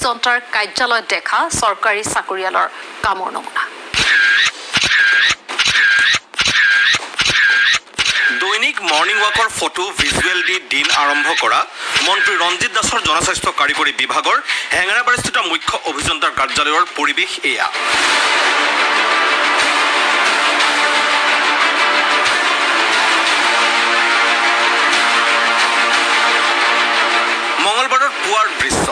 জনতাৰ কাৰ্যালয়ত দেখা চৰকাৰী চাকৰিয়ালৰ কামৰ নমুনা। দৈনিক মৰ্নিং ৱাকৰ ফটো ভিজুৱেল দি দিন আৰম্ভ কৰা মন্ত্ৰী ৰঞ্জিত দাসৰ জনস্বাস্থ্য কাৰিকৰী বিভাগৰ হেঙেৰাবাৰীস্থিত মুখ্য অভিযন্তাৰ কাৰ্যালয়ৰ পৰিৱেশ এয়া। মঙলবাৰৰ পুৱাৰ দৃশ্য।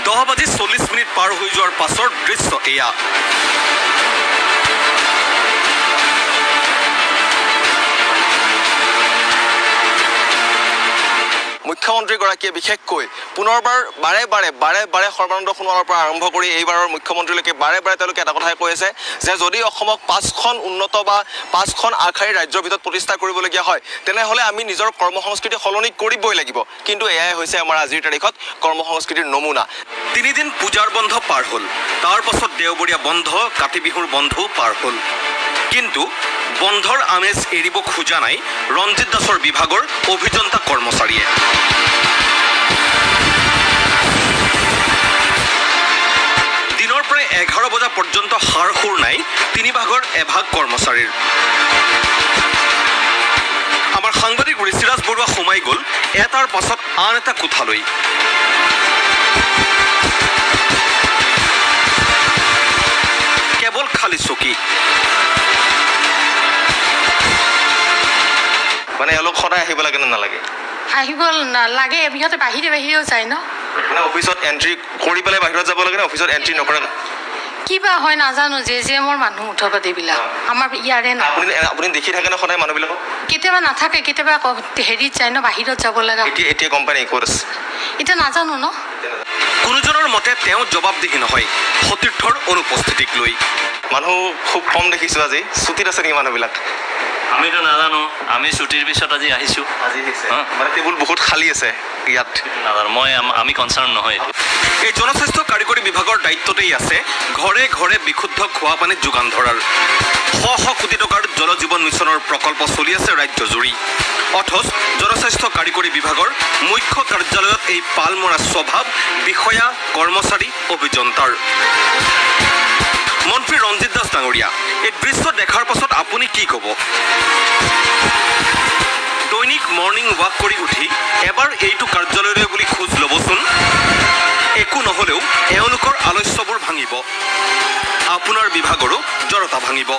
দহ বাজি 40 মিনিট পাৰ হৈ যোৱাৰ পাছৰ দৃশ্য এয়া। মুখ্যমন্ত্ৰীগৰাকীয়ে বিশেষকৈ পুনৰবাৰ বাৰে বাৰে সৰ্বানন্দ সোণোৱালৰ পৰা আৰম্ভ কৰি এইবাৰৰ মুখ্যমন্ত্ৰীলৈকে বাৰে তেওঁলোকে এটা কথাই কৈ আছে যে যদি অসমক 5খন উন্নত বা 5খন আগশাৰীৰ ৰাজ্যৰ ভিতৰত প্ৰতিষ্ঠা কৰিবলগীয়া হয় তেনেহ'লে আমি নিজৰ কৰ্মসংস্কৃতি সলনি কৰিবই লাগিব। কিন্তু এয়াই হৈছে আমাৰ আজিৰ তাৰিখত কৰ্মসংস্কৃতিৰ নমুনা। 3 দিন পূজাৰ বন্ধ পাৰ হ'ল, তাৰ পাছত দেওবৰীয়া বন্ধ, কাতি বিহুৰ বন্ধও পাৰ হ'ল। কিন্তু বন্ধৰ আমেজ এৰিব খোজা নাই ৰঞ্জিত দাসৰ বিভাগৰ অভিযন্তা কৰ্মচাৰীয়ে। দিনৰ প্ৰায় 11 বজা পৰ্যন্ত সাৰ সুৰ নাই 3 ভাগৰ এভাগ কৰ্মচাৰীৰ। আমাৰ সাংবাদিক ঋষিৰাজ বৰুৱা সোমাই গ'ল এটাৰ পাছত আন এটা কোঠালৈ। কেৱল খালী চকী। মানে এওঁলোক সদায় আহিব লাগে নে নালাগে? আহিব নালাগে, ইহঁতে বাহিৰেও যায় ন। মানে অফিচত এণ্ট্ৰি কৰি পেলাই বাহিৰত যাব লাগে নে অফিচত এণ্ট্ৰি নকৰে না? কিবা হয় নাজানো, যে মোৰ মানুহ উঠপাতিবিলাক আমাৰ ইয়াৰে ন। আপুনি দেখি থাকে ন সদায় মানুহবিলাকক? কেতিয়াবা নাথাকে, কেতিয়াবা হেৰিত যায় ন, বাহিৰত যাব লগা। এতিয়া কোম্পানী ক'ত আছে? এতিয়া নাজানো ন। কোনোজনৰ মতে তেওঁ জবাবদিহি নহয় সতীৰ্থৰ অনুপস্থিতিক লৈ। মানুহ খুব কম দেখিছোঁ আজি। ছুটীত আছে নেকি মানুহবিলাক? আমিতো নাজানো, আমি ছুটিৰ পিছত আজি আহিছোঁ। মানে টেবুল বহুত খালী আছে ইয়াত। নাজানো, আমি কনচাৰ্ণ নহয় এইটো। এই জনস্বাস্থ্য কাৰিকৰী বিভাগৰ দায়িত্বতেই আছে ঘৰে ঘৰে বিশুদ্ধ খোৱা পানী যোগান ধৰাৰ। শ কোটি টকাৰ জল জীৱন মিছনৰ প্ৰকল্প চলি আছে ৰাজ্যজুৰি। অথচ জনস্বাস্থ্য কাৰিকৰী বিভাগৰ মুখ্য কাৰ্যালয়ত এই পালমৰা স্বভাৱ বিষয়া কৰ্মচাৰী অভিযন্তাৰ। মন্ত্ৰী ৰঞ্জিত দাস ডাঙৰীয়া, এই দৃশ্য দেখাৰ পাছত আপুনি কি ক'ব? দৈনিক মৰ্নিং ৱাক কৰি উঠি এবাৰ এইটো কাৰ্যালয়লৈ বুলি খোজ ল'বচোন। একো নহ'লেও এওঁলোকৰ আলস্যবোৰ ভাঙিব, আপোনাৰ বিভাগৰো জড়তা ভাঙিব।